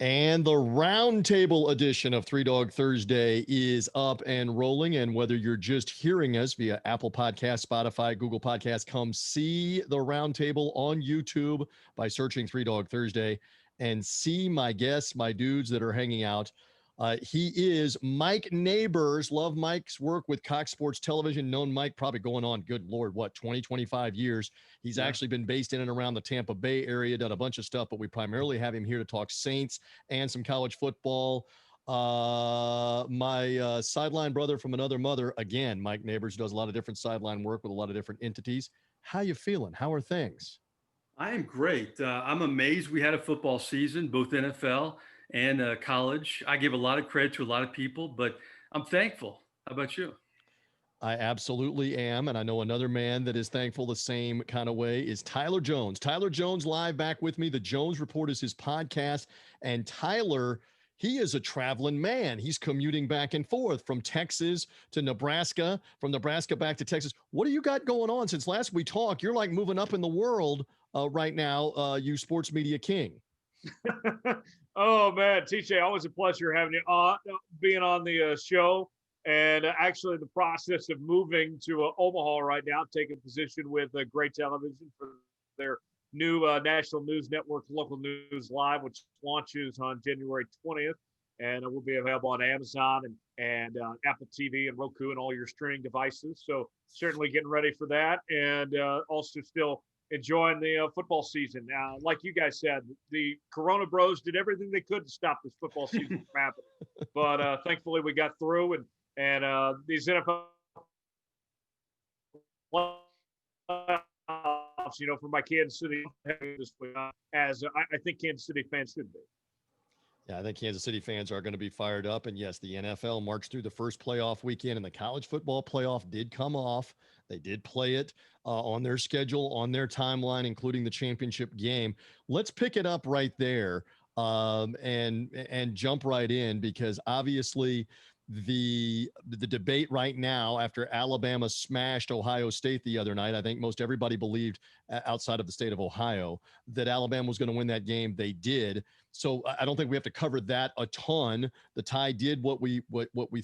And the roundtable edition of Three Dog Thursday is up and rolling. And whether you're just hearing us via Apple Podcasts, Spotify, Google Podcasts, come see the roundtable on YouTube by searching Three Dog Thursday and see my guests, my dudes that are hanging out. He is Mike Nabors. Love Mike's work with Cox Sports Television. Known Mike probably going on, good Lord, 25 years. He's actually been based in and around the Tampa Bay area, done a bunch of stuff, but we primarily have him here to talk Saints and some college football. My sideline brother from another mother, again, Mike Nabors, does a lot of different sideline work with a lot of different entities. How you feeling? How are things? I am great. I'm amazed we had a football season, both NFL and college. I give a lot of credit to a lot of people, but I'm thankful. How about you? I absolutely am. And I know another man that is thankful the same kind of way is Tyler Jones. Tyler Jones live back with me. The Jones Report is his podcast. And Tyler, he is a traveling man. He's commuting back and forth from Texas to Nebraska, from Nebraska back to Texas. What do you got going on? Since last we talked, you're like moving up in the world right now, you sports media king. Oh man, TJ, always a pleasure having you on, being on the show. And actually, the process of moving to Omaha right now, taking position with Great Television for their new national news network, Local News Live, which launches on January 20th, and it will be available on Amazon and Apple TV and Roku and all your streaming devices. So certainly getting ready for that, and also still enjoying the football season. Like you guys said, the Corona Bros did everything they could to stop this football season from happening, but thankfully we got through, and these NFL playoffs, for my Kansas City this week, as I think Kansas City fans should be. Yeah, I think Kansas City fans are going to be fired up. And yes, the NFL marched through the first playoff weekend, and the college football playoff did come off. They did play it on their schedule, on their timeline, including the championship game. Let's pick it up right there and jump right in, because obviously the debate right now after Alabama smashed Ohio State the other night, I think most everybody believed outside of the state of Ohio that Alabama was going to win that game. They did. So I don't think we have to cover that a ton. The Tide did what we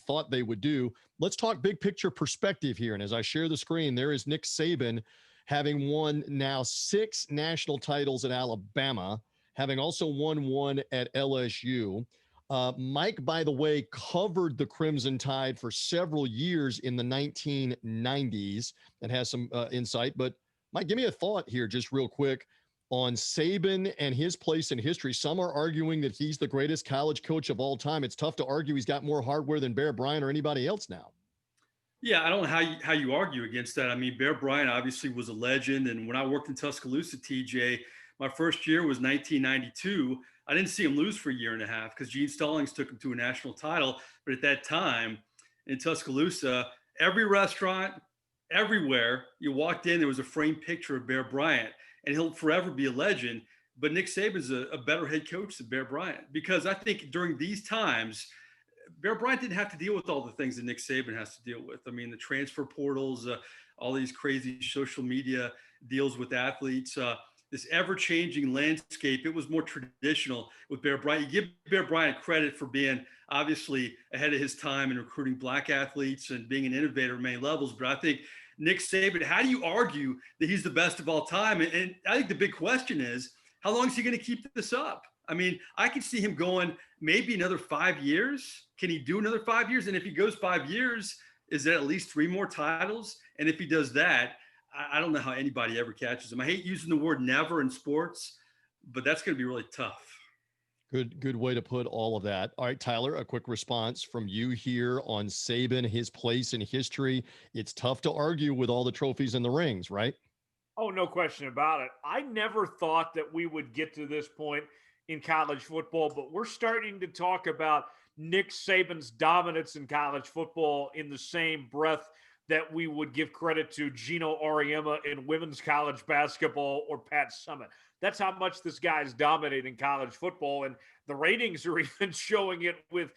thought they would do. Let's talk big picture perspective here. And as I share the screen, there is Nick Saban, having won now 6 national titles at Alabama, having also won one at LSU. Mike, by the way, covered the Crimson Tide for several years in the 1990s and has some insight. But Mike, give me a thought here just real quick on Saban and his place in history. Some are arguing that he's the greatest college coach of all time. It's tough to argue he's got more hardware than Bear Bryant or anybody else now. Yeah, I don't know how you argue against that. I mean, Bear Bryant obviously was a legend, and when I worked in Tuscaloosa, TJ, my first year was 1992. I didn't see him lose for a year and a half because Gene Stallings took him to a national title. But at that time in Tuscaloosa, every restaurant, everywhere you walked in, there was a framed picture of Bear Bryant, and he'll forever be a legend. But Nick Saban's a better head coach than Bear Bryant, because I think during these times, Bear Bryant didn't have to deal with all the things that Nick Saban has to deal with. I mean, the transfer portals, all these crazy social media deals with athletes, this ever-changing landscape. It was more traditional with Bear Bryant. You give Bear Bryant credit for being obviously ahead of his time in recruiting black athletes and being an innovator at many levels. But I think Nick Saban, how do you argue that he's the best of all time? And I think the big question is, how long is he going to keep this up? I mean, I could see him going maybe another 5 years. Can he do another 5 years? And if he goes 5 years, is that at least 3 more titles? And if he does that, I don't know how anybody ever catches him. I hate using the word never in sports, but that's going to be really tough. Good way to put all of that. All right, Tyler, a quick response from you here on Saban, his place in history. It's tough to argue with all the trophies and the rings, right? Oh, no question about it. I never thought that we would get to this point in college football, but we're starting to talk about Nick Saban's dominance in college football in the same breath that we would give credit to Gino Auriemma in women's college basketball or Pat Summitt. That's how much this guy is dominating college football, and the ratings are even showing it with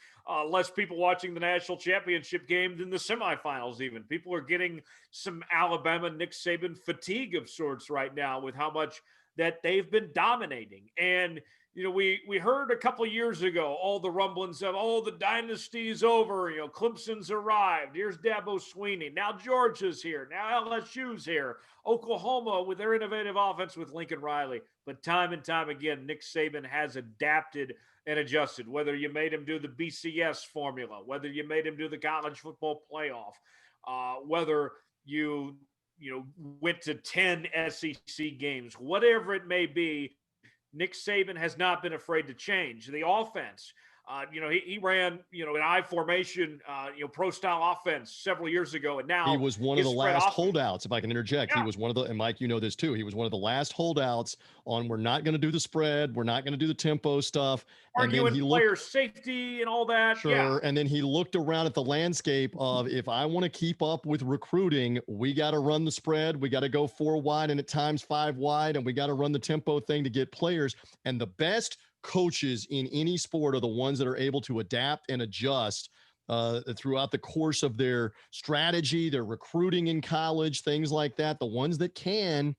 less people watching the national championship game than the semifinals even. People are getting some Alabama Nick Saban fatigue of sorts right now with how much that they've been dominating. And we heard a couple of years ago all the rumblings of, the dynasty's over. Clemson's arrived. Here's Dabo Swinney. Now Georgia's here. Now LSU's here. Oklahoma with their innovative offense with Lincoln Riley. But time and time again, Nick Saban has adapted and adjusted. Whether you made him do the BCS formula, whether you made him do the college football playoff, whether you went to 10 SEC games, whatever it may be, Nick Saban has not been afraid to change the offense. He ran, an I formation, pro style offense several years ago. And now he was one of the last holdouts, if I can interject. Yeah. He was one of the, and Mike, this too. He was one of the last holdouts on, we're not going to do the spread. We're not going to do the tempo stuff. Arguing and then player safety and all that. Sure. Yeah. And then he looked around at the landscape of, if I want to keep up with recruiting, we got to run the spread. We got to go 4 wide and at times 5 wide. And we got to run the tempo thing to get players. And the best coaches in any sport are the ones that are able to adapt and adjust throughout the course of their strategy, their recruiting in college, things like that. The ones that can,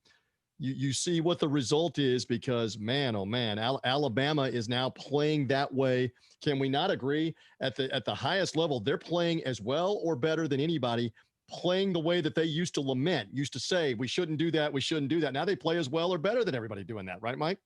you see what the result is, because man, oh man, Alabama is now playing that way. Can we not agree? At the highest level, they're playing as well or better than anybody, playing the way that they used to say, we shouldn't do that, we shouldn't do that. Now they play as well or better than everybody doing that, right, Mike?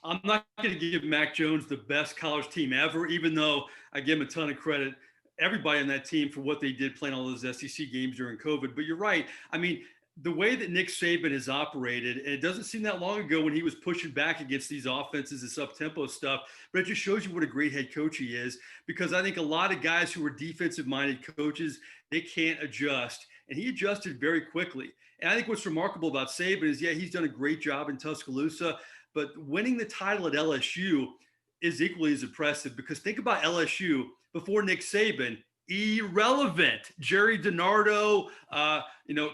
I'm not going to give Mac Jones the best college team ever, even though I give him a ton of credit, everybody on that team, for what they did playing all those SEC games during COVID. But you're right. I mean, the way that Nick Saban has operated, and it doesn't seem that long ago when he was pushing back against these offenses, this up-tempo stuff, but it just shows you what a great head coach he is, because I think a lot of guys who are defensive-minded coaches, they can't adjust, and he adjusted very quickly. And I think what's remarkable about Saban is, he's done a great job in Tuscaloosa, but winning the title at LSU is equally as impressive, because think about LSU before Nick Saban, irrelevant. Jerry DiNardo,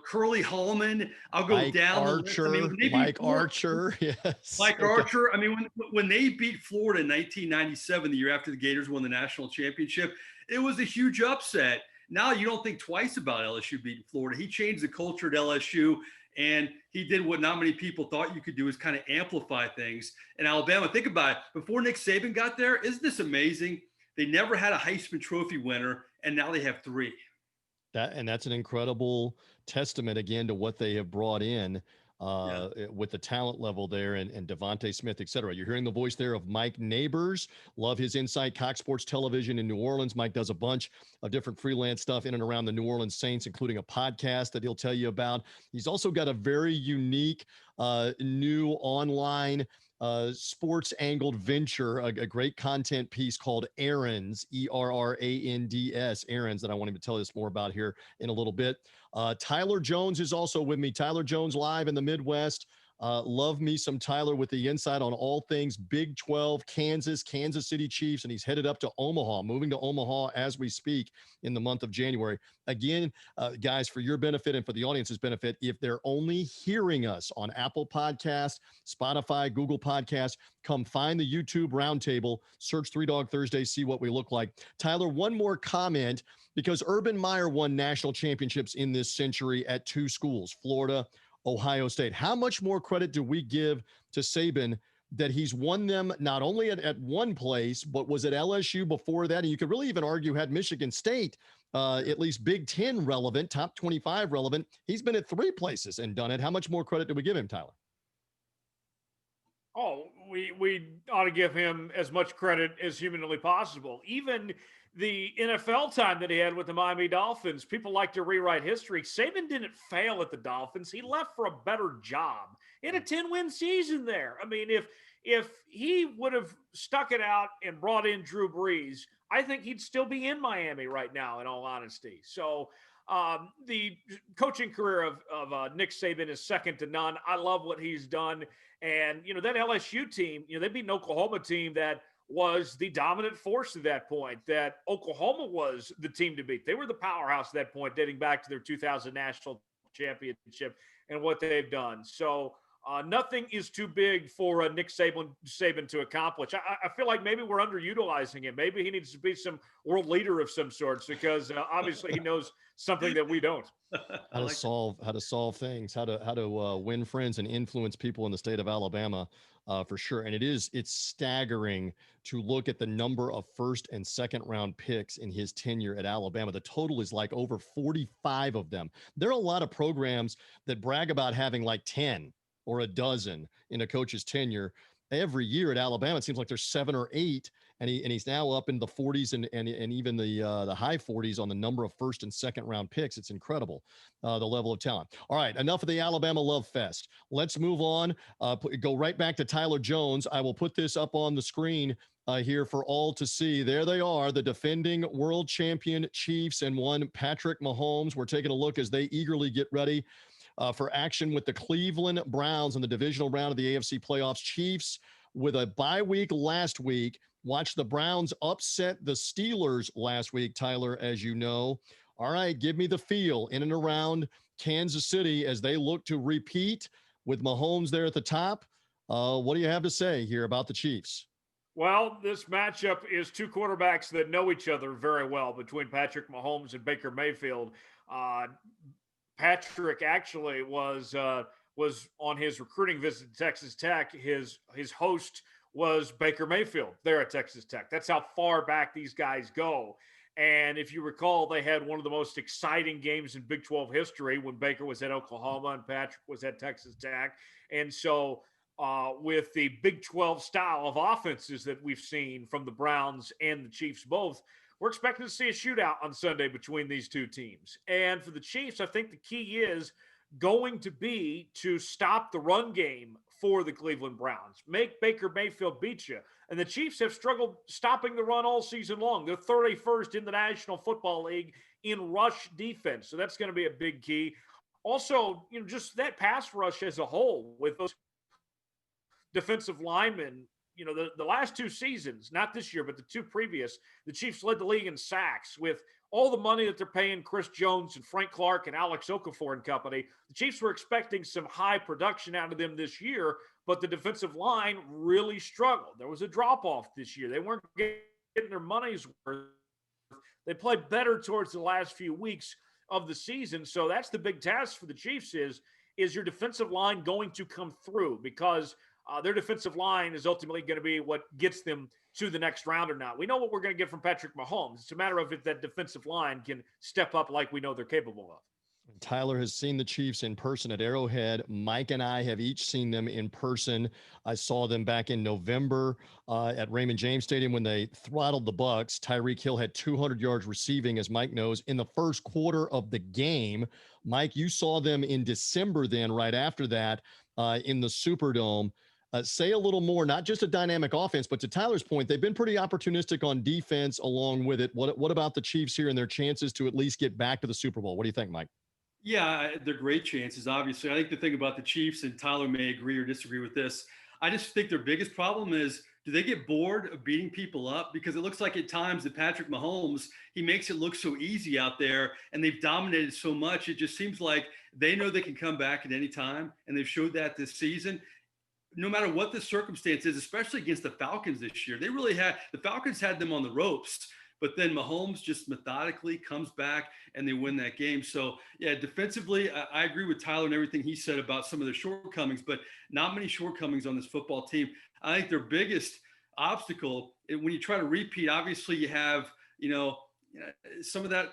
Curly Hallman. I'll go Mike down Archer, the list. I mean, Mike Archer, yes. Mike Archer. I mean, when they beat Florida in 1997, the year after the Gators won the national championship, it was a huge upset. Now you don't think twice about LSU beating Florida. He changed the culture at LSU. And he did what not many people thought you could do, is kind of amplify things. And Alabama, think about it. Before Nick Saban got there, isn't this amazing? They never had a Heisman Trophy winner, and now they have 3. That's an incredible testament, again, to what they have brought in with the talent level there, and Devontae Smith, et cetera. You're hearing the voice there of Mike Nabors. Love his insight. Cox Sports Television in New Orleans. Mike does a bunch of different freelance stuff in and around the New Orleans Saints, including a podcast that he'll tell you about. He's also got a very unique new online sports angled venture, a great content piece called Aaron's, ERRANDS, Aaron's, that I want him to tell us more about here in a little bit. Tyler Jones is also with me. Tyler Jones live in the Midwest. Love me some Tyler with the insight on all things Big 12, Kansas City Chiefs, and he's headed up to Omaha, moving to Omaha as we speak in the month of January. Again, guys, for your benefit and for the audience's benefit, if they're only hearing us on Apple Podcasts, Spotify, Google Podcasts, come find the YouTube roundtable, search 3 Dog Thursday, see what we look like. Tyler, one more comment, because Urban Meyer won national championships in this century at 2 schools, Florida, Ohio State. How much more credit do we give to Saban that he's won them not only at one place, but was at LSU before that? And you could really even argue had Michigan State at least Big 10 relevant, top 25 relevant. He's been at 3 places and done it. How much more credit do we give him, Tyler? Oh, we ought to give him as much credit as humanly possible. Even the NFL time that he had with the Miami Dolphins, people like to rewrite history. Saban didn't fail at the Dolphins. He left for a better job in a 10-win season there. I mean, if he would have stuck it out and brought in Drew Brees, I think he'd still be in Miami right now, in all honesty. So the coaching career of Nick Saban is second to none. I love what he's done. And, that LSU team, they beat an Oklahoma team that was the dominant force at that point, that Oklahoma was the team to beat. They were the powerhouse at that point, dating back to their 2000 national championship and what they've done. So nothing is too big for Nick Saban to accomplish. I feel like maybe we're underutilizing him. Maybe he needs to be some world leader of some sorts, because obviously he knows something that we don't. How to solve things, how to win friends and influence people in the state of Alabama. for sure. And it's staggering to look at the number of first and second round picks in his tenure at Alabama. The total is like over 45 of them. There are a lot of programs that brag about having like 10 or a dozen in a coach's tenure. Every year at Alabama, it seems like there's 7 or 8, and he's now up in the 40s and even the high 40s on the number of first and second round picks. It's incredible, the level of talent. All right, enough of the Alabama Love Fest. Let's move on. Go right back to Tyler Jones. I will put this up on the screen here for all to see. There they are, the defending world champion Chiefs and one Patrick Mahomes. We're taking a look as they eagerly get ready for action with the Cleveland Browns in the divisional round of the AFC playoffs. Chiefs with a bye week last week. Watch the Browns upset the Steelers last week, Tyler, as you know. All right, give me the feel in and around Kansas City as they look to repeat with Mahomes there at the top. What do you have to say here about the Chiefs? Well, this matchup is two quarterbacks that know each other very well between Patrick Mahomes and Baker Mayfield. Patrick actually was on his recruiting visit to Texas Tech. His host was Baker Mayfield there at Texas Tech. That's how far back these guys go. And if you recall, they had one of the most exciting games in Big 12 history when Baker was at Oklahoma and Patrick was at Texas Tech. And so with the Big 12 style of offenses that we've seen from the Browns and the Chiefs both, we're expecting to see a shootout on Sunday between these two teams. And for the Chiefs, I think the key is going to be to stop the run game for the Cleveland Browns. Make Baker Mayfield beat you. And the Chiefs have struggled stopping the run all season long. They're 31st in the National Football League in rush defense. So that's going to be a big key. Also, just that pass rush as a whole with those defensive linemen. The last two seasons, not this year, but the two previous, the Chiefs led the league in sacks with all the money that they're paying Chris Jones and Frank Clark and Alex Okafor and company. The Chiefs were expecting some high production out of them this year, but the defensive line really struggled. There was a drop-off this year. They weren't getting their money's worth. They played better towards the last few weeks of the season. So that's the big task for the Chiefs is your defensive line going to come through? Because their defensive line is ultimately going to be what gets them to the next round or not. We know what we're going to get from Patrick Mahomes. It's a matter of if that defensive line can step up like we know they're capable of. Tyler has seen the Chiefs in person at Arrowhead. Mike and I have each seen them in person. I saw them back in November at Raymond James Stadium when they throttled the Bucs. Tyreek Hill had 200 yards receiving, as Mike knows, in the first quarter of the game. Mike, you saw them in December then, right after that, in the Superdome. Say a little more, not just a dynamic offense, but to Tyler's point, they've been pretty opportunistic on defense along with it. What about the Chiefs here and their chances to at least get back to the Super Bowl? What do you think, Mike? Yeah, they're great chances, obviously. I think the thing about the Chiefs, and Tyler may agree or disagree with this, I just think their biggest problem is, do they get bored of beating people up? Because it looks like at times that Patrick Mahomes, he makes it look so easy out there, and they've dominated so much. It just seems like they know they can come back at any time, and they've showed that this season. No matter what the circumstance is, especially against the Falcons this year, the Falcons had them on the ropes, but then Mahomes just methodically comes back and they win that game. So yeah, defensively, I agree with Tyler and everything he said about some of their shortcomings, but not many shortcomings on this football team. I think their biggest obstacle when you try to repeat, obviously you have, some of that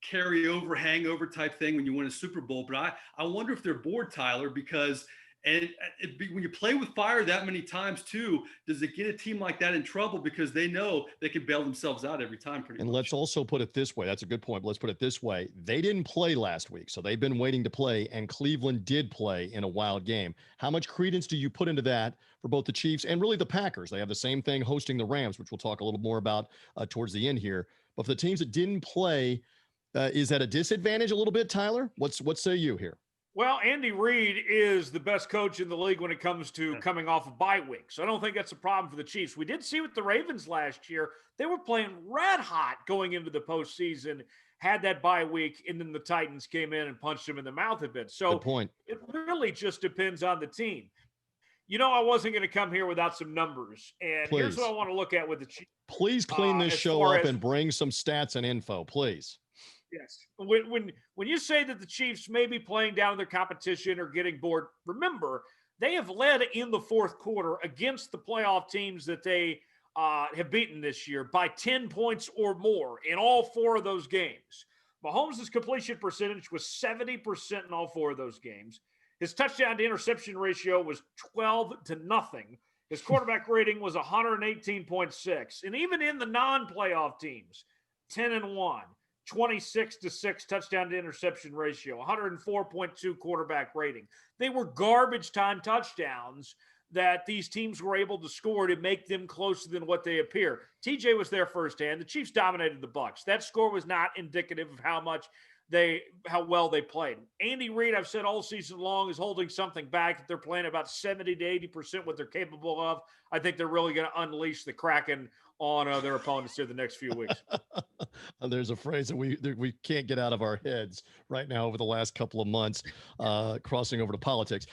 carryover, hangover type thing when you win a Super Bowl. But I wonder if they're bored, Tyler, because when you play with fire that many times too, does it get a team like that in trouble because they know they can bail themselves out every time pretty much? And let's also put it this way. That's a good point. But let's put it this way. They didn't play last week, so they've been waiting to play, and Cleveland did play in a wild game. How much credence do you put into that for both the Chiefs and really the Packers? They have the same thing hosting the Rams, which we'll talk a little more about towards the end here. But for the teams that didn't play, is that a disadvantage a little bit, Tyler? What say you here? Well, Andy Reid is the best coach in the league when it comes to coming off of bye week. So I don't think that's a problem for the Chiefs. We did see with the Ravens last year, they were playing red hot going into the postseason, had that bye week, and then the Titans came in and punched them in the mouth a bit. So good point. It really just depends on the team. I wasn't going to come here without some numbers. And here's what I want to look at with the Chiefs. Please clean this show up and bring some stats and info, please. Yes. When you say that the Chiefs may be playing down their competition or getting bored, remember They have led in the fourth quarter against the playoff teams that they have beaten this year by 10 points or more in all 4 of those games. Mahomes' completion percentage was 70% in all 4 of those games. His touchdown to interception ratio was 12-0. His quarterback rating was 118.6. And even in the non-playoff teams, 10-1, 26-6 touchdown to interception ratio, 104.2 quarterback rating. They were garbage time touchdowns that these teams were able to score to make them closer than what they appear. TJ was there firsthand. The Chiefs dominated the Bucs. That score was not indicative of how well they played. Andy Reid, I've said all season long, is holding something back. That they're playing about 70 to 80% what they're capable of. I think they're really going to unleash the Kraken on their opponents here the next few weeks. There's a phrase that we can't get out of our heads right now over the last couple of months, crossing over to politics.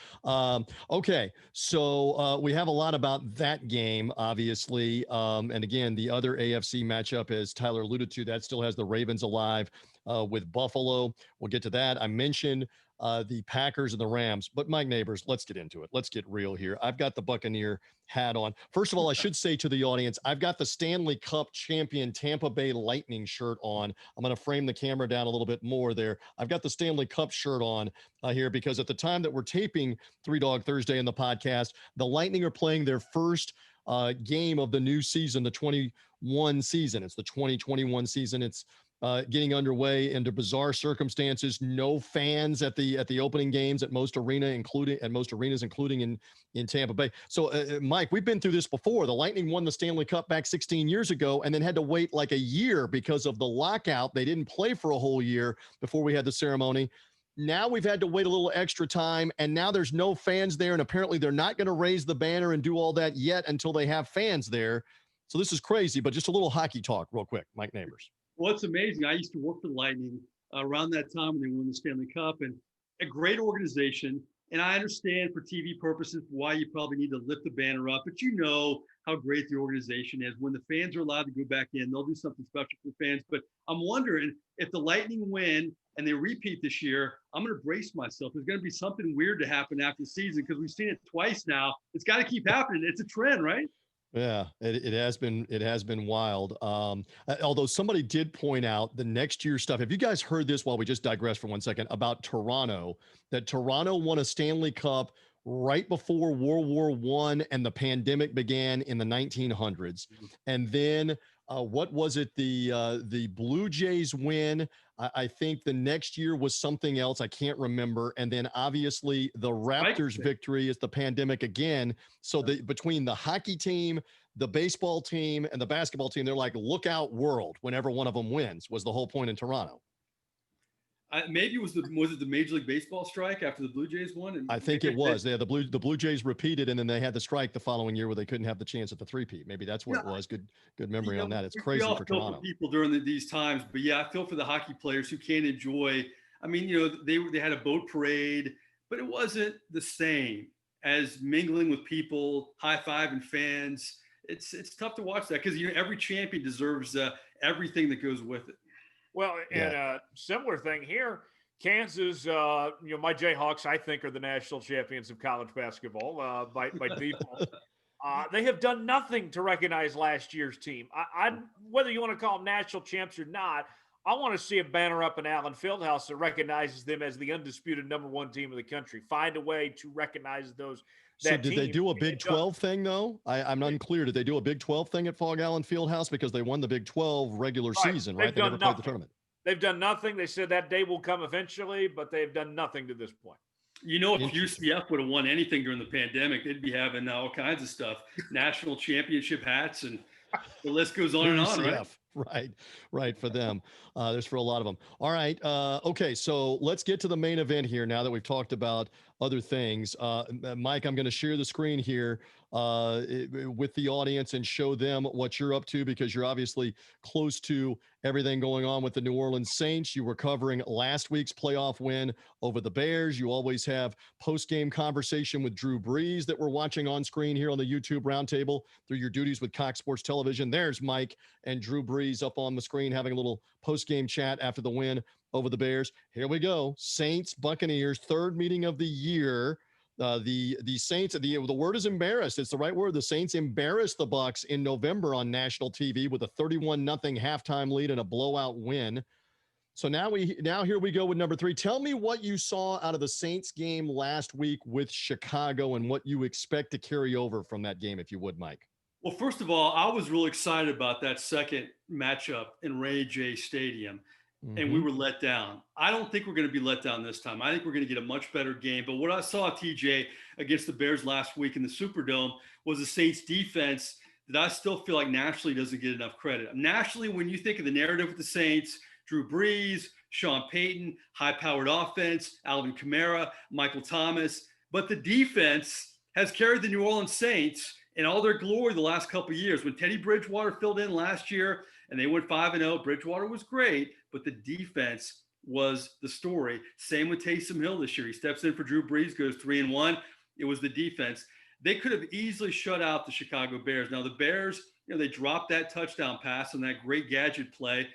Okay, so we have a lot about that game, obviously. And again, the other AFC matchup, as Tyler alluded to, that still has the Ravens alive with Buffalo. We'll get to that. I mentioned the Packers and the Rams, but Mike Nabors, let's get into it. Let's get real here. I've got the Buccaneer hat on. First of all, I should say to the audience, I've got the Stanley Cup champion Tampa Bay Lightning shirt on. I'm going to frame the camera down a little bit more there. I've got the Stanley Cup shirt on here because at the time that we're taping Three Dog Thursday in the podcast, the Lightning are playing their first game of the new season, the 21 season. It's the 2021 season. It's getting underway under bizarre circumstances. No fans at the opening games at most arenas, including in Tampa Bay. So, Mike, we've been through this before. The Lightning won the Stanley Cup back 16 years ago, and then had to wait like a year because of the lockout. They didn't play for a whole year before we had the ceremony. Now we've had to wait a little extra time, and now there's no fans there, and apparently they're not going to raise the banner and do all that yet until they have fans there. So this is crazy, but just a little hockey talk real quick. Mike Nabors. Well, it's amazing. I used to work for the Lightning around that time when they won the Stanley Cup, and a great organization. And I understand for TV purposes why you probably need to lift the banner up, but you know how great the organization is. When the fans are allowed to go back in, they'll do something special for the fans. But I'm wondering if the Lightning win and they repeat this year, I'm going to brace myself. There's going to be something weird to happen after the season because we've seen it twice now. It's got to keep happening. It's a trend, right? Yeah, it has been wild. Although somebody did point out the next year stuff. Have you guys heard this while we just digress for 1 second about Toronto, that Toronto won a Stanley Cup right before World War I and the pandemic began in the 1900s. And then what was it? The Blue Jays win. I think the next year was something else. I can't remember. And then obviously the Raptors victory is the pandemic again. So between the hockey team, the baseball team, and the basketball team, they're like, look out world whenever one of them wins, was the whole point in Toronto. Maybe was it the Major League Baseball strike after the Blue Jays won? And I think it was. The Blue Jays repeated, and then they had the strike the following year where they couldn't have the chance at the three-peat. Maybe that's what it was. Good memory on that. It's crazy for Toronto. For people during these times, but yeah, I feel for the hockey players who can't enjoy. I mean, they had a boat parade, but it wasn't the same as mingling with people, high-fiving fans. It's tough to watch that because every champion deserves everything that goes with it. Well, and a similar thing here, Kansas, my Jayhawks, I think, are the national champions of college basketball by default. They have done nothing to recognize last year's team. Whether you want to call them national champs or not, I want to see a banner up in Allen Fieldhouse that recognizes them as the undisputed number one team of the country. Find a way to recognize those. So did they do a Big 12 thing, though? I'm unclear. Did they do a Big 12 thing at Fog Allen Fieldhouse? Because they won the Big 12 regular season, right? They never played the tournament. They've done nothing. They said that day will come eventually, but they've done nothing to this point. If UCF would have won anything during the pandemic, they'd be having all kinds of stuff, national championship hats, and the list goes on and on, right? Right, for them. There's for a lot of them. All right. Okay, so let's get to the main event here now that we've talked about other things. Mike, I'm going to share the screen here with the audience and show them what you're up to because you're obviously close to everything going on with the New Orleans Saints. You were covering last week's playoff win over the Bears. You always have post-game conversation with Drew Brees that we're watching on screen here on the YouTube roundtable through your duties with Cox Sports Television. There's Mike and Drew Brees up on the screen having a little post-game chat after the win over the Bears. Here we go. Saints, Buccaneers, third meeting of the year. The Saints, the word is embarrassed. It's the right word. The Saints embarrassed the Bucs in November on national TV with a 31-0 halftime lead and a blowout win. So now here we go with number 3. Tell me what you saw out of the Saints game last week with Chicago and what you expect to carry over from that game, if you would, Mike. Well, first of all, I was really excited about that second matchup in Ray J Stadium, and we were let down. I don't think we're going to be let down this time. I think we're going to get a much better game. But what I saw, TJ, against the Bears last week in the Superdome was the Saints defense that I still feel like nationally doesn't get enough credit. Nationally, when you think of the narrative with the Saints, Drew Brees, Sean Payton, high-powered offense, Alvin Kamara, Michael Thomas, but the defense has carried the New Orleans Saints in all their glory the last couple of years. When Teddy Bridgewater filled in last year and they went 5-0, Bridgewater was great, but the defense was the story. Same with Taysom Hill this year. He steps in for Drew Brees, goes 3-1. It was the defense. They could have easily shut out the Chicago Bears. Now the Bears, they dropped that touchdown pass on that great gadget play,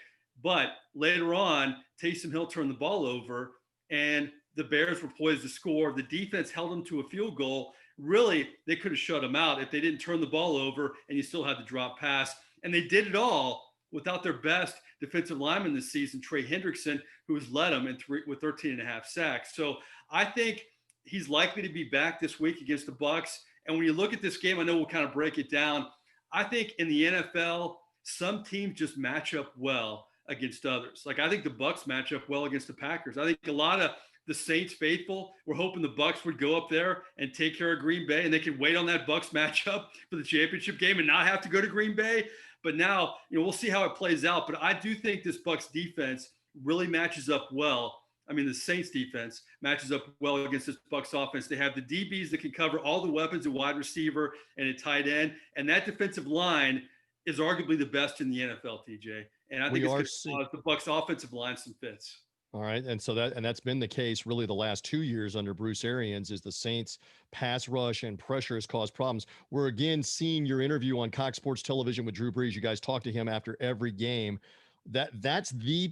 but later on, Taysom Hill turned the ball over and the Bears were poised to score. The defense held them to a field goal. Really, they could have shut them out if they didn't turn the ball over and you still had the drop pass. And they did it all without their best defensive lineman this season, Trey Hendrickson, who has led them with 13.5 sacks. So I think he's likely to be back this week against the Bucs. And when you look at this game, I know we'll kind of break it down. I think in the NFL, some teams just match up well against others. Like I think the Bucs match up well against the Packers. I think a lot of the Saints faithful were hoping the Bucs would go up there and take care of Green Bay and they could wait on that Bucs matchup for the championship game and not have to go to Green Bay. But now, we'll see how it plays out. But I do think this Bucs defense really matches up well. I mean, the Saints defense matches up well against this Bucs offense. They have the DBs that can cover all the weapons at wide receiver and at tight end. And that defensive line is arguably the best in the NFL, TJ. And I think it's going to cause the Bucs offensive line some fits. All right. And so that's been the case really the last 2 years under Bruce Arians is the Saints pass rush and pressure has caused problems. We're again seeing your interview on Cox Sports Television with Drew Brees. You guys talk to him after every game. That's the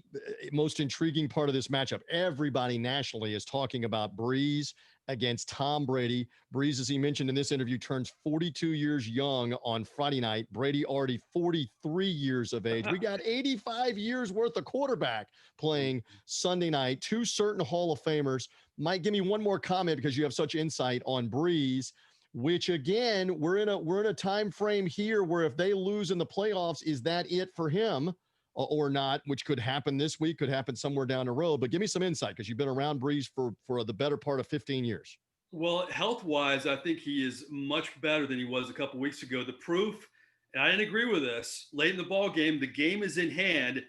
most intriguing part of this matchup. Everybody nationally is talking about Brees against Tom Brady. Brees, as he mentioned in this interview, turns 42 years young on Friday night. Brady already 43 years of age. We got 85 years worth of quarterback playing Sunday night. 2 certain Hall of Famers. Mike, give me one more comment because you have such insight on Brees, which again, we're in a time frame here where if they lose in the playoffs, is that it for him? Or not, which could happen this week, could happen somewhere down the road. But give me some insight because you've been around Brees for the better part of 15 years. Well, health-wise, I think he is much better than he was a couple weeks ago. The proof, and I didn't agree with this, late in the ball game, the game is in hand.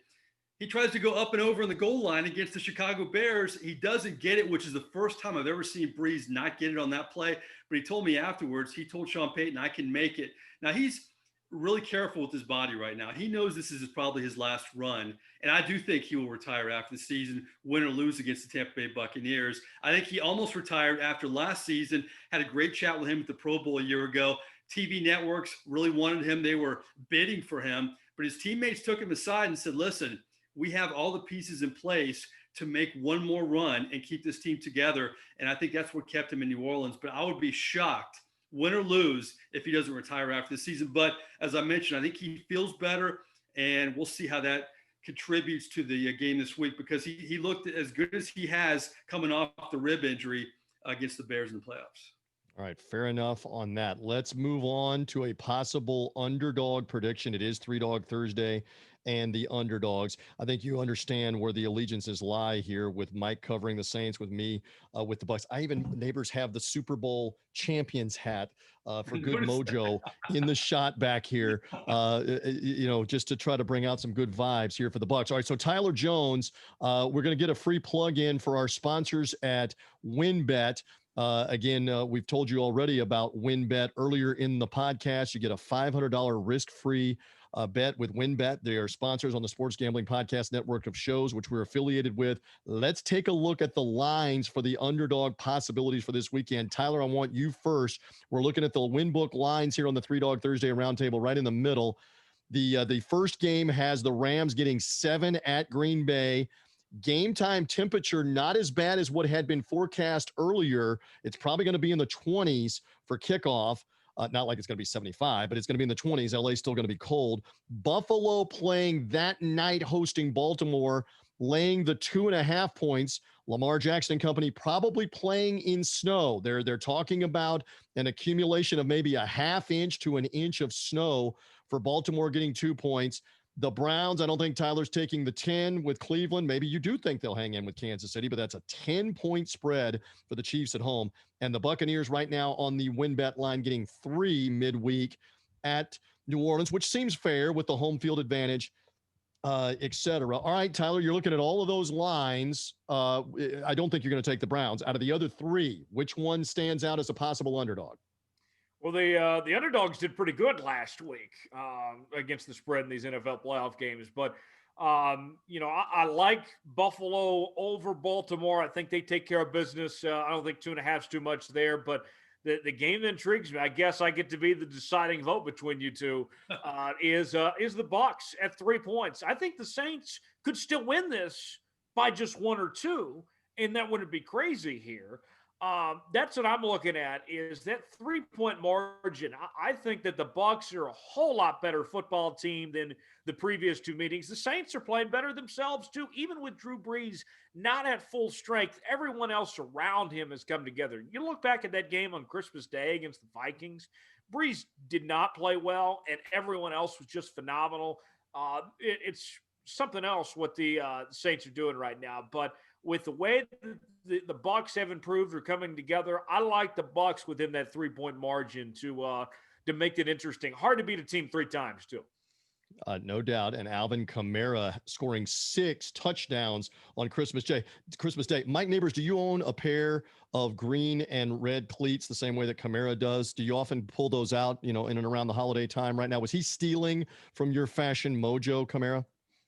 He tries to go up and over on the goal line against the Chicago Bears. He doesn't get it, which is the first time I've ever seen Brees not get it on that play. But he told me afterwards, he told Sean Payton, I can make it. Now, he's really careful with his body right now. He knows this is probably his last run. And I do think he will retire after the season, win or lose against the Tampa Bay Buccaneers. I think he almost retired after last season, had a great chat with him at the Pro Bowl a year ago. TV networks really wanted him. They were bidding for him, but his teammates took him aside and said, listen, we have all the pieces in place to make one more run and keep this team together. And I think that's what kept him in New Orleans. But I would be shocked, win or lose, if he doesn't retire after the season. But as I mentioned, I think he feels better, and we'll see how that contributes to the game this week because he looked as good as he has coming off the rib injury against the Bears in the playoffs. All right, fair enough on that. Let's move on to a possible underdog prediction. It is 3-Dog Thursday and the underdogs. I think you understand where the allegiances lie here with Mike covering the Saints, with me with the Bucs. I even, Nabors, have the Super Bowl champions hat for good mojo in the shot back here, just to try to bring out some good vibes here for the Bucs. All right, so Tyler Jones, we're going to get a free plug-in for our sponsors at WynnBET. Again, we've told you already about WynnBET earlier in the podcast. You get a $500 risk-free bet with WynnBET. They are sponsors on the Sports Gambling Podcast network of shows, which we're affiliated with. Let's take a look at the lines for the underdog possibilities for this weekend. Tyler, I want you first. We're looking at the WynnBook lines here on the 3-Dog Thursday roundtable right in the middle. The first game has the Rams getting 7 at Green Bay. Game time temperature, not as bad as what had been forecast earlier. It's probably going to be in the 20s for kickoff. Not like it's going to be 75, but it's going to be in the 20s. LA's still going to be cold. Buffalo playing that night, hosting Baltimore, laying the 2.5 points. Lamar Jackson and company probably playing in snow. They're talking about an accumulation of maybe a half inch to an inch of snow for Baltimore getting 2 points. The Browns, I don't think Tyler's taking the 10 with Cleveland. Maybe you do think they'll hang in with Kansas City, but that's a 10-point spread for the Chiefs at home. And the Buccaneers right now on the win bet line getting 3 midweek at New Orleans, which seems fair with the home field advantage, et cetera. All right, Tyler, you're looking at all of those lines. I don't think you're going to take the Browns. Out of the other 3, which one stands out as a possible underdog? Well, the underdogs did pretty good last week against the spread in these NFL playoff games. But, I like Buffalo over Baltimore. I think they take care of business. I don't think 2.5 is too much there. But the game that intrigues me, I guess I get to be the deciding vote between you two, is the Bucs at 3 points. I think the Saints could still win this by just 1 or 2, and that wouldn't be crazy here. That's what I'm looking at, is that 3-point margin. I think that the Bucs are a whole lot better football team than the previous 2 meetings. The Saints are playing better themselves too, even with Drew Brees not at full strength. Everyone else around him has come together. You look back at that game on Christmas Day against the Vikings. Brees did not play well, and everyone else was just phenomenal. It's something else what the Saints are doing right now, but with the way the Bucs have improved or coming together, I like the Bucs within that 3-point margin to make it interesting. Hard to beat a team 3 times too. No doubt. And Alvin Kamara scoring 6 touchdowns on Christmas Day. Mike Nabors, do you own a pair of green and red cleats the same way that Kamara does? Do you often pull those out, in and around the holiday time right now? Was he stealing from your fashion mojo, Kamara?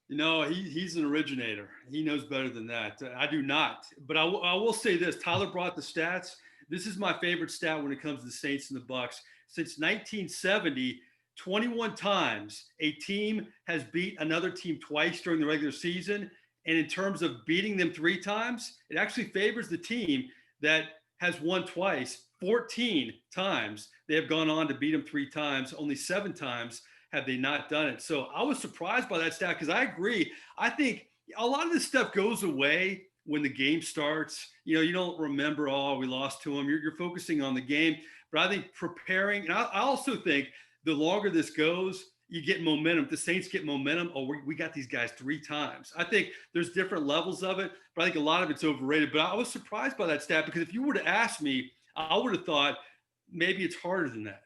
He's an originator. He knows better than that. I do not. But I will say this. Tyler brought the stats. This is my favorite stat when it comes to the Saints and the Bucs. Since 1970, 21 times a team has beat another team twice during the regular season. And in terms of beating them 3 times, it actually favors the team that has won twice. 14 times they have gone on to beat them 3 times. Only 7 times have they not done it. So I was surprised by that stat because I agree. I think a lot of this stuff goes away when the game starts. You don't remember, we lost to them. You're focusing on the game. But I think preparing, and I also think the longer this goes, you get momentum. The Saints get momentum. We got these guys 3 times. I think there's different levels of it, but I think a lot of it's overrated. But I was surprised by that stat because if you were to ask me, I would have thought maybe it's harder than that.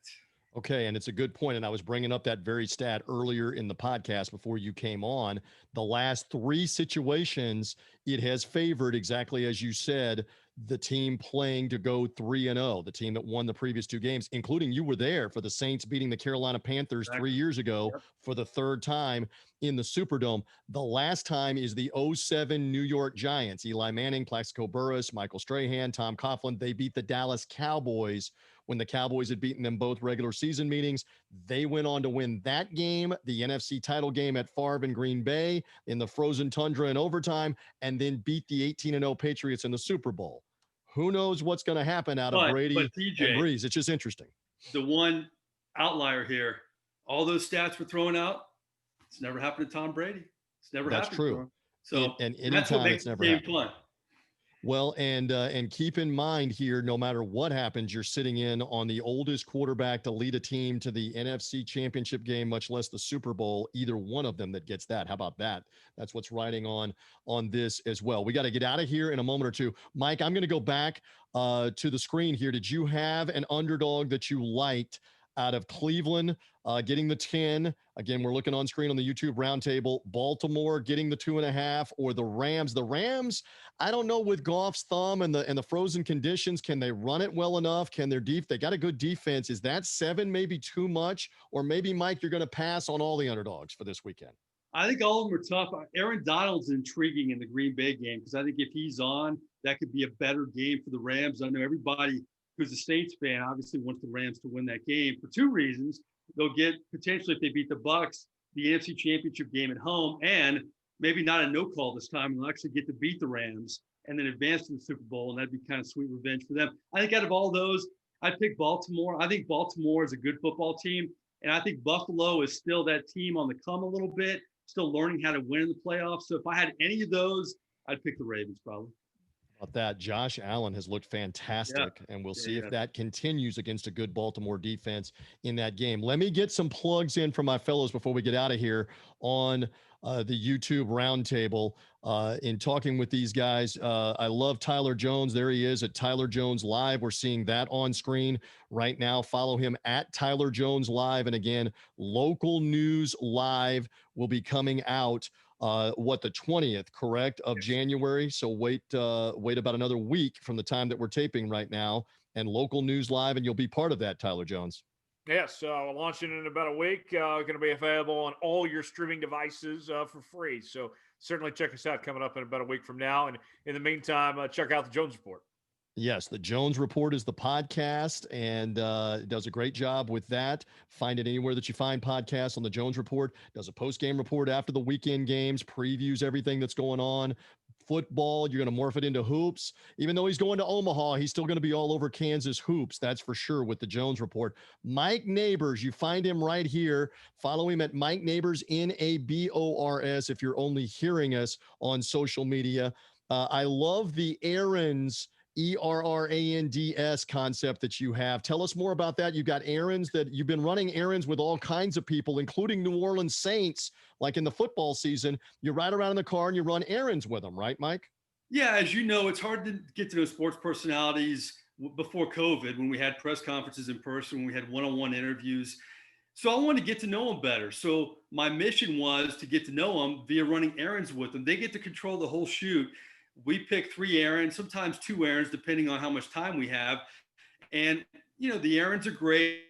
Okay, and it's a good point, and I was bringing up that very stat earlier in the podcast before you came on. The last 3 situations, it has favored, exactly as you said, the team playing to go 3-0, the team that won the previous 2 games, including you were there for the Saints beating the Carolina Panthers 3 years ago for the 3rd time in the Superdome. The last time is the 2007 New York Giants. Eli Manning, Plaxico Burress, Michael Strahan, Tom Coughlin. They beat the Dallas Cowboys when the Cowboys had beaten them both regular season meetings. They went on to win that game, the NFC title game at Favre in Green Bay in the frozen tundra in overtime, and then beat the 18-0 Patriots in the Super Bowl. Who knows what's going to happen out of Brady TJ, and Brees? It's just interesting. The one outlier here, all those stats we're throwing out, it's never happened to Tom Brady. It's never happened. That's true. To him. So and that's what anytime makes it's never the game happened. fun. Well, and keep in mind here, no matter what happens, you're sitting in on the oldest quarterback to lead a team to the NFC Championship game, much less the Super Bowl. Either one of them that gets that. How about that? That's what's riding on this as well. We got to get out of here in a moment or two. Mike, I'm going to go back to the screen here. Did you have an underdog that you liked out of Cleveland getting the 10? Again, we're looking on screen on the YouTube roundtable. Baltimore getting the 2.5, or the Rams. The Rams, I don't know, with Goff's thumb and the frozen conditions, can they run it well enough? Can they got a good defense? Is that 7 maybe too much? Or maybe, Mike, you're going to pass on all the underdogs for this weekend? I think all of them are tough. Aaron Donald's intriguing in the Green Bay game because I think if he's on, that could be a better game for the Rams. I know everybody who's a Saints fan obviously wants the Rams to win that game for 2 reasons. They'll get, potentially, if they beat the Bucs, the NFC Championship game at home, and maybe not a no call this time, and they'll actually get to beat the Rams and then advance to the Super Bowl, and that'd be kind of sweet revenge for them. I think out of all those, I'd pick Baltimore. I think Baltimore is a good football team, and I think Buffalo is still that team on the come a little bit, still learning how to win in the playoffs. So if I had any of those, I'd pick the Ravens probably. About that, Josh Allen has looked fantastic, and we'll see if that continues against a good Baltimore defense in that game. Let me get some plugs in from my fellows before we get out of here on the YouTube roundtable. In talking with these guys, I love Tyler Jones. There he is at Tyler Jones Live. We're seeing that on screen right now. Follow him at Tyler Jones Live. And again, Local News Live will be coming out the 20th, correct, of January. So wait about another week from the time that we're taping right now, and Local News Live, and you'll be part of that, Tyler Jones. Yes, we're launching in about a week. Going to be available on all your streaming devices for free. So certainly check us out coming up in about a week from now. And in the meantime, check out the Jones Report. Yes, the Jones Report is the podcast, and does a great job with that. Find it anywhere that you find podcasts on the Jones Report. Does a post-game report after the weekend games, previews everything that's going on. Football, you're going to morph it into hoops. Even though he's going to Omaha, he's still going to be all over Kansas hoops. That's for sure with the Jones Report. Mike Nabors, you find him right here. Follow him at Mike Nabors, Nabors, if you're only hearing us on social media. I love the errands, ERRANDS concept that you have. Tell us more about that. You've got errands that you've been running errands with all kinds of people, including New Orleans Saints, like in the football season. You ride around in the car and you run errands with them, right, Mike? Yeah, as you know, it's hard to get to know sports personalities before COVID, when we had press conferences in person, when we had one-on-one interviews. So I wanted to get to know them better. So my mission was to get to know them via running errands with them. They get to control the whole shoot. We pick 3 errands, sometimes 2 errands, depending on how much time we have. And, the errands are great.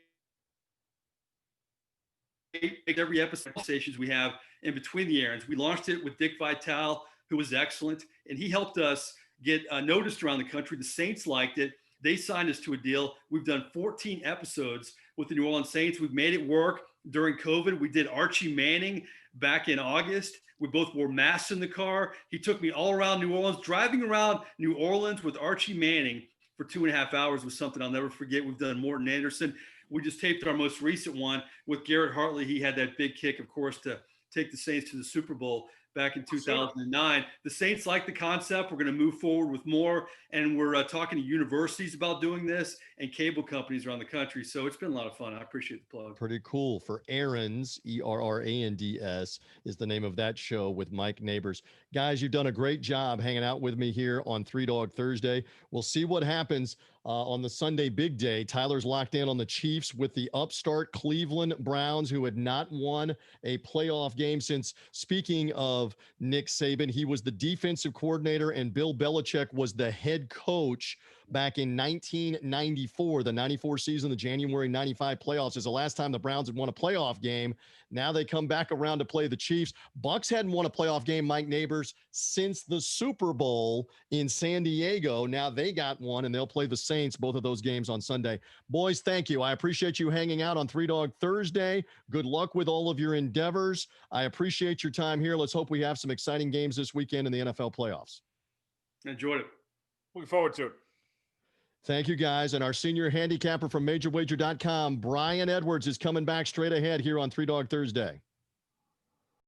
Every episode conversations we have in between the errands. We launched it with Dick Vitale, who was excellent, and he helped us get noticed around the country. The Saints liked it. They signed us to a deal. We've done 14 episodes with the New Orleans Saints. We've made it work during COVID. We did Archie Manning back in August. We both wore masks in the car. He took me all around New Orleans. Driving around New Orleans with Archie Manning for 2.5 hours was something I'll never forget. We've done Morton Anderson. We just taped our most recent one with Garrett Hartley. He had that big kick, of course, to take the Saints to the Super Bowl back in 2009. The Saints like the concept. We're going to move forward with more, and we're talking to universities about doing this and cable companies around the country. So it's been a lot of fun. I appreciate the plug. Pretty cool. For Errands, ERRANDS is the name of that show with Mike Nabors. Guys, you've done a great job hanging out with me here on Three Dog Thursday. We'll see what happens on the Sunday big day. Tyler's locked in on the Chiefs with the upstart Cleveland Browns, who had not won a playoff game since, speaking of Nick Saban, he was the defensive coordinator and Bill Belichick was the head coach back in 1994, the 94 season. The January 95 playoffs is the last time the Browns had won a playoff game. Now they come back around to play the Chiefs. Bucs hadn't won a playoff game, Mike Nabors, since the Super Bowl in San Diego. Now they got one, and they'll play the Saints, both of those games on Sunday. Boys, thank you. I appreciate you hanging out on Three Dog Thursday. Good luck with all of your endeavors. I appreciate your time here. Let's hope we have some exciting games this weekend in the NFL playoffs. Enjoyed it. Looking forward to it. Thank you, guys. And our senior handicapper from MajorWager.com, Brian Edwards, is coming back straight ahead here on Three Dog Thursday.